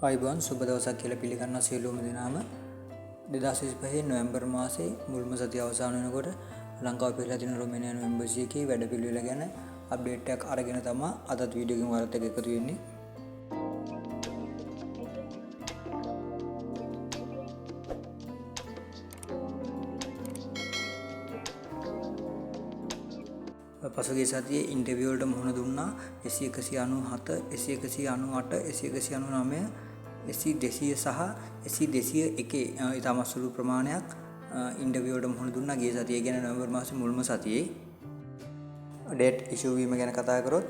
ආයිබෝන් සුබ දවසක් කියලා පිළිගන්න සියලුම දෙනාම 2025 නොවැම්බර් මාසයේ මුල්ම සතිය අවසන් වෙනකොට ලංකාවේ පිළිලා තියෙන රොමේනියානු එම්බසි එකේ වැඩපිළිවෙල ගැන අප්ඩේට් එකක් අරගෙන තමයි අදත් වීඩියෝ එකකින් ඔයාලත් එක්ක එකතු වෙන්නේ. පසුගිය සතියේ ඉන්ටර්විව් වලට මුහුණ දුන්නා 197 198 199 SC200 සහ SC201 ඉතාමත් සුළු ප්‍රමාණයක් ඉන්ටර්විව් වලට මුහුණ දුන්නා ගිය සතියේ ගැන නොවැම්බර් මාසයේ මුල්ම සතියේ. ඩේට් ඉෂුව වීම ගැන කතා කරොත්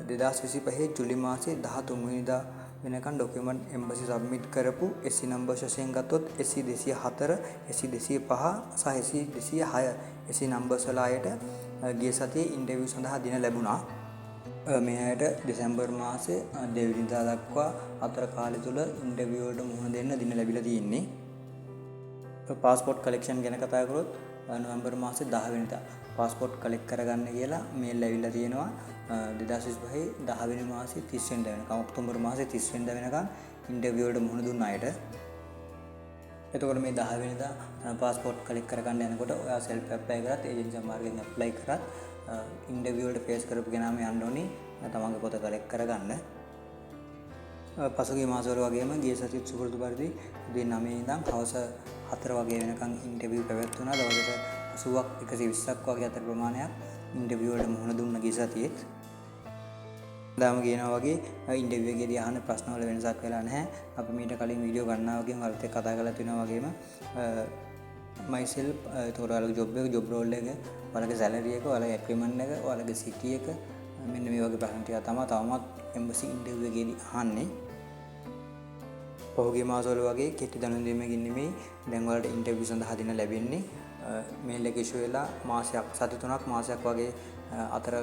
2025 ජූලි මාසයේ 13 වෙනිදා වෙනකන් ඩොකියුමන්ට් එම්බසි සබ්මිට් කරපු SC නම්බර් වශයෙන් ගත්තොත් SC204 SC205 සහ SC206 SC නම්බර්ස් වල අයට ගිය සතියේ ඉන්ටර්විව් සඳහා දින ලැබුණා. මේ අයට දෙසැම්බර් මාසයේ 2 වෙනිදා දක්වා අතර කාලය තුල ඉන්ටර්විව් වලට මුහුණ දෙන්න දින ලැබිලා තියෙන්නේ. පාස්පෝර්ට් කලෙක්ෂන් ගැන කතා කරොත් නොවැම්බර් මාසයේ 10 වෙනිදා පාස්පෝර්ට් කලෙක්ට් කරගන්න කියලා මේල් ඇවිල්ලා තියෙනවා. 2025 10 වෙනි මාසයේ 30 වෙනිදා වෙනකම් ඔක්තෝබර් මාසයේ 30 වෙනිදා වෙනකම් ඉන්ටර්විව් වලට මුහුණ දුන්න අයට. එතකොට මේ 10 වෙනිදා පාස්පෝර්ට් කලෙක්ට් කරගන්න යනකොට ඔයා සෙල්ෆ් ඇප්ලයි කරත් ඒජන්සි මාර්ගෙන් ඇප්ලයි කරත් ඉන්ටර්විව් වලට ෆේස් කරපු කෙනාම යන්න ඕනි තමන්ගේ පොත කලෙක්ට් කරගන්න. පසුගිය මාසවල වගේම ගිය සතියේ සුපුරුදු පරිදි උදේ 9 ඉඳන් හවස 4 වගේ වෙනකන් ඉන්ටර්විව් පැවැත්වුණා. දවසට 80ක් 120ක් වගේ අතර ප්‍රමාණයක් ඉන්ටර්විව් වලට මුහුණ දුන්න ගිය සතියේත්. දාම කියනවා වගේ ඉන්ටර්විව් එකේදී අහන ප්‍රශ්න වල වෙනසක් වෙලා නැහැ. අපි මීට කලින් වීඩියෝ ගන්නවා වගේ වලත් කතා කරලා තිනවා වගේම myself ඒතකොට ඔයාලගේ ජොබ් රෝල් එක, ඔයාලගේ සැලරි එක, ඔයාලගේ ඇග්‍රීමන්ට් එක, ඔයාලගේ සිටි එක මෙන්න මේ වගේ ප්‍රශ්න ටික තමයි තවමත් එම්බසි ඉන්ටර්විව් එකේදී අහන්නේ. පහුගිය මාසවල වගේ කෙටි දැනුම්දීමකින් නෙමෙයි දැන් ඔයාලට ඉන්ටර්විව් සඳහා දින ලැබෙන්නේ. මේල් එක ඉෂුව වෙලා මාසයක් සති 3ක් මාසයක් වගේ අතර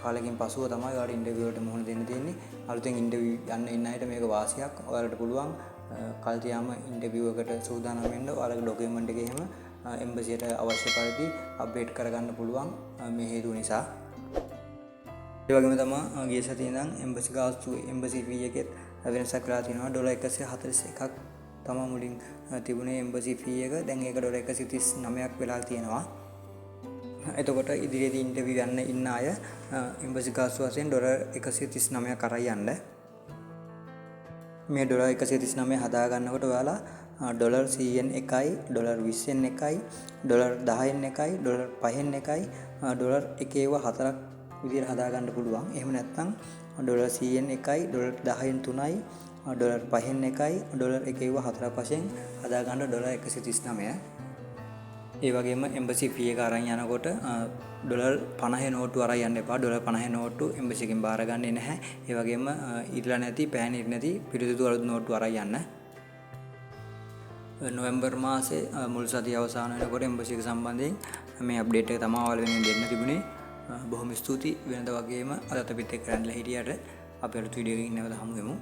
කාලෙකින් පසුව තමයි ඔයාලට ඉන්ටර්විව් වලට මුහුණ දෙන්න තියෙන්නේ. අලුතෙන් ඉන්ටර්විව් යන්න ඉන්න අයට මේක වාසියක්. ඔයාලට පුළුවන් කල් තියාම ඉන්ටර්විව් එකට සූදානම් වෙන්න. ඔයාලගේ ඩොකියුමන්ට් එක එහෙම එම්බසියට අවශ්‍ය පරිදි අප්ඩේට් කරගන්න පුළුවන් මේ හේතුව නිසා. ඒ වගේම තමයි ගිය සතියේ ඉඳන් එම්බසි ගාස්තු එම්බසි ෆී එකෙත් වෙනසක් කරලා තිනවා. $141ක් තමයි මුලින් තිබුණේ එම්බසි ෆී එක. දැන් ඒක $139ක් වෙලා තියෙනවා. එතකොට ඉදිරියේදී ඉන්ටර්විව් යන්න ඉන්න අය එම්බසි ගාස්තු වශයෙන් $139ක් අරන් යන්න. මේ $139 හදා ගන්නකොට ඔයාලා $100න් එකයි, $20න් එකයි, $10න් එකයි, $5න් එකයි, $1 හතරක් විදිහට හදා ගන්න පුළුවන්. එහෙම නැත්නම් $100න් එකයි, $10න් තුනයි, $5න් එකයි, $1 හතරක් වශයෙන් හදා ගන්න $139. ඒ වගේම එම්බසි ෆී එක අරන් යනකොට $50 නෝට්ටු අරන් යන්න එපා. $50 නෝට්ටු එම්බසි එකෙන් බාරගන්නේ නැහැ. ඒ වගේම ඉරලා නැති, පෑන් නැති පිරිසිදු අලුත් නෝට්ටු අරන් යන්න. නොවැම්බර් මාසේ මුල් සතිය අවසන් වෙනකොට එම්බසි එක සම්බන්ධයෙන් මේ අප්ඩේට් එක තමයි ඔයාලා වෙනුවෙන් දෙන්න තිබුණේ. බොහොම ස්තුතියි වෙනද වගේම අදත් අපිත් එක්ක රැඳිලා හිටියට. අපි අලුත් වීඩියෝ එකකින් නැවත හමු වෙමු.